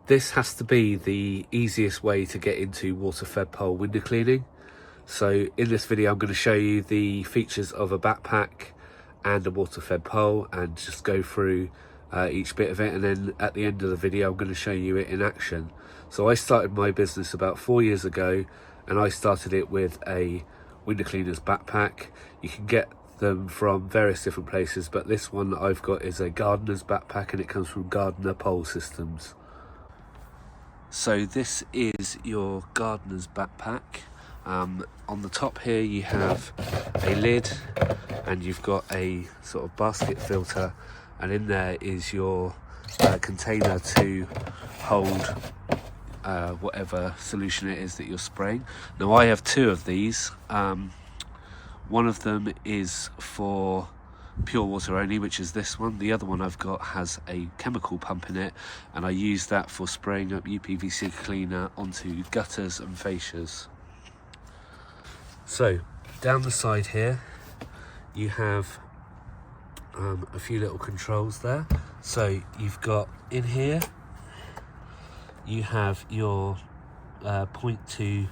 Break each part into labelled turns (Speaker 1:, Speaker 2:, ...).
Speaker 1: This has to be the easiest way to get into water-fed pole window cleaning. So in this video I'm going to show you the features of a backpack and a water-fed pole and just go through each bit of it, and then at the end of the video I'm going to show you it in action. So I started my business about 4 years ago, and I started it with a window cleaner's backpack. You can get them from various different places, but this one that I've got is a gardener's backpack, and it comes from Gardener Pole Systems. So this is your gardener's backpack. On the top here you have a lid, and you've got a sort of basket filter, and in there is your container to hold whatever solution it is that you're spraying. Now I have two of these. One of them is for pure water only, which is this one. The other one I've got has a chemical pump in it, and I use that for spraying up UPVC cleaner onto gutters and fascias. So down the side here you have a few little controls there. So you've got in here, you have your point to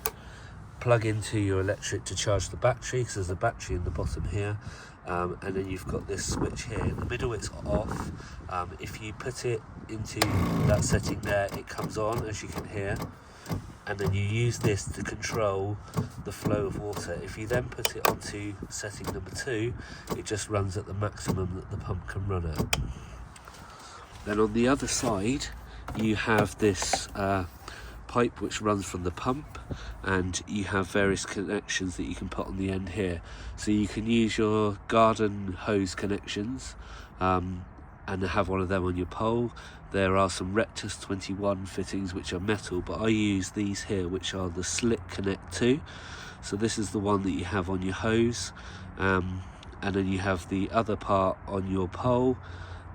Speaker 1: plug into your electric to charge the battery, because there's a battery in the bottom here, and then you've got this switch here. In the middle it's off. If you put it into that setting there, it comes on, as you can hear, and then you use this to control the flow of water. If you then put it onto setting number 2, it just runs at the maximum that the pump can run at. Then on the other side you have this pipe which runs from the pump, and you have various connections that you can put on the end here. So you can use your garden hose connections and have one of them on your pole. There are some Rectus 21 fittings which are metal, but I use these here which are the Slick Connect 2. So this is the one that you have on your hose, and then you have the other part on your pole,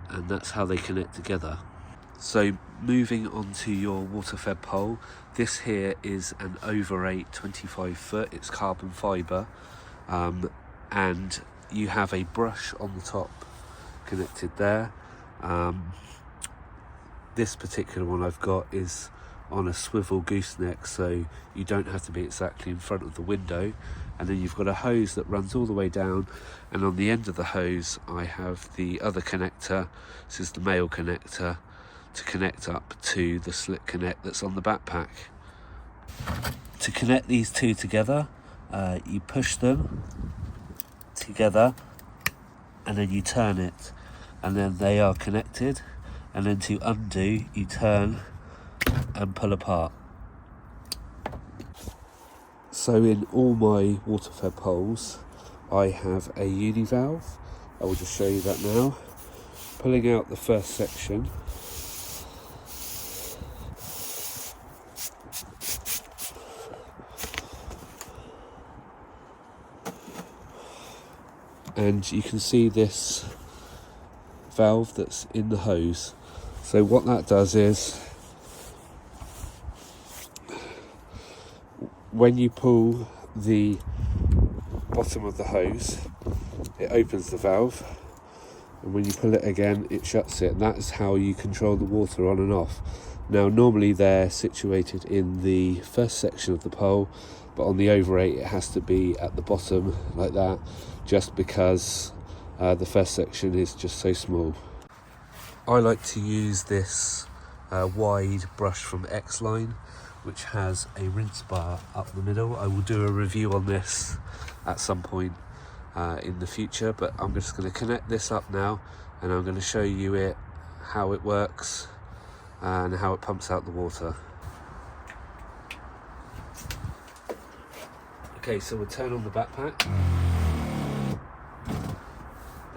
Speaker 1: and that's how they connect together. So moving on to your water-fed pole, this here is an over 8 25 foot, it's carbon fibre, and you have a brush on the top connected there. This particular one I've got is on a swivel gooseneck, so you don't have to be exactly in front of the window. And then you've got a hose that runs all the way down, and on the end of the hose I have the other connector. This is the male connector to connect up to the Slick Connect that's on the backpack. To connect these two together, you push them together and then you turn it, and then they are connected. And then to undo, you turn and pull apart. So in all my water-fed poles I have a Univalve. I will just show you that now. Pulling out the first section, and you can see this valve that's in the hose. So what that does is, when you pull the bottom of the hose, it opens the valve, and when you pull it again it shuts it, and that's how you control the water on and off. Now normally they're situated in the first section of the pole, but on the over 8 it has to be at the bottom like that, just because the first section is just so small. I like to use this wide brush from X-Line, which has a rinse bar up the middle. I will do a review on this at some point in the future, but I'm just going to connect this up now, and I'm going to show you it, how it works and how it pumps out the water. Okay, so we'll turn on the backpack.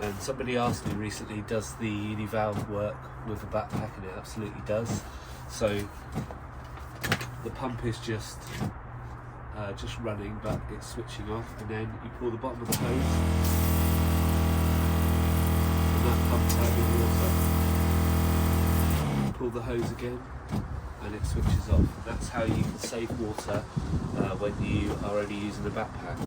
Speaker 1: And somebody asked me recently, does the Univalve work with a backpack? And it absolutely does. So the pump is just running, but it's switching off, and then you pull the bottom of the hose and that pumps out your water. Pull the hose again and it switches off. And that's how you can save water when you are only using a backpack.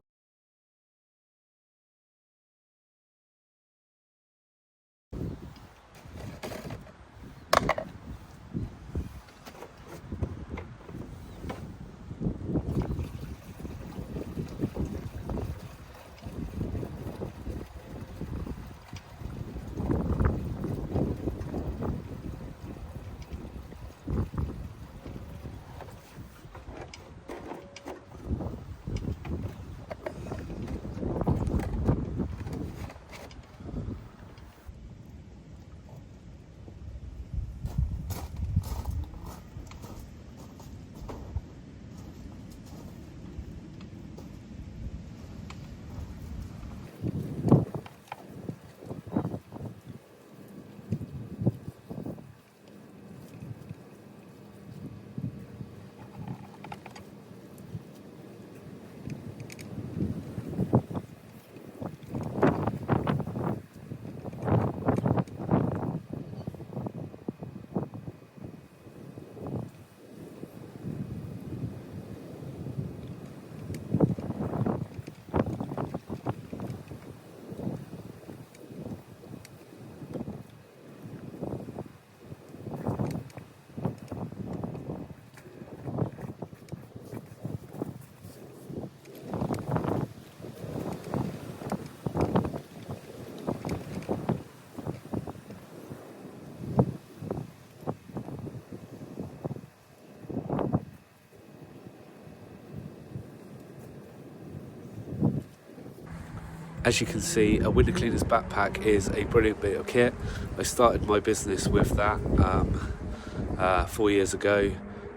Speaker 1: As you can see, a window cleaner's backpack is a brilliant bit of kit. I started my business with that 4 years ago.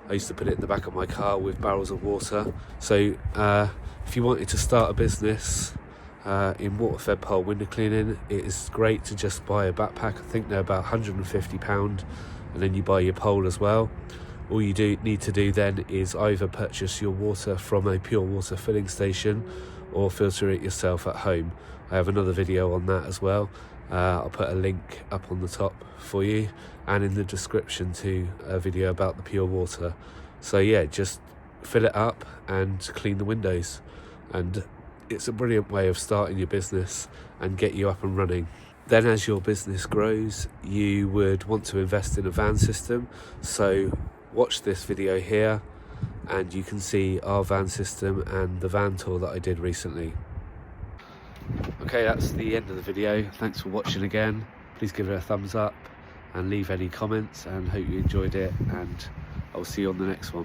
Speaker 1: I used to put it in the back of my car with barrels of water. So if you wanted to start a business in waterfed pole window cleaning, it is great to just buy a backpack. I think they're about £150, and then you buy your pole as well. All you need to do then is either purchase your water from a pure water filling station or filter it yourself at home. I have another video on that as well. I'll put a link up on the top for you, and in the description to a video about the pure water. So yeah, just fill it up and clean the windows, and it's a brilliant way of starting your business and get you up and running. Then as your business grows, you would want to invest in a van system. So watch this video here and you can see our van system and the van tour that I did recently. Okay, that's the end of the video. Thanks for watching again. Please give it a thumbs up and leave any comments, and hope you enjoyed it, and I'll see you on the next one.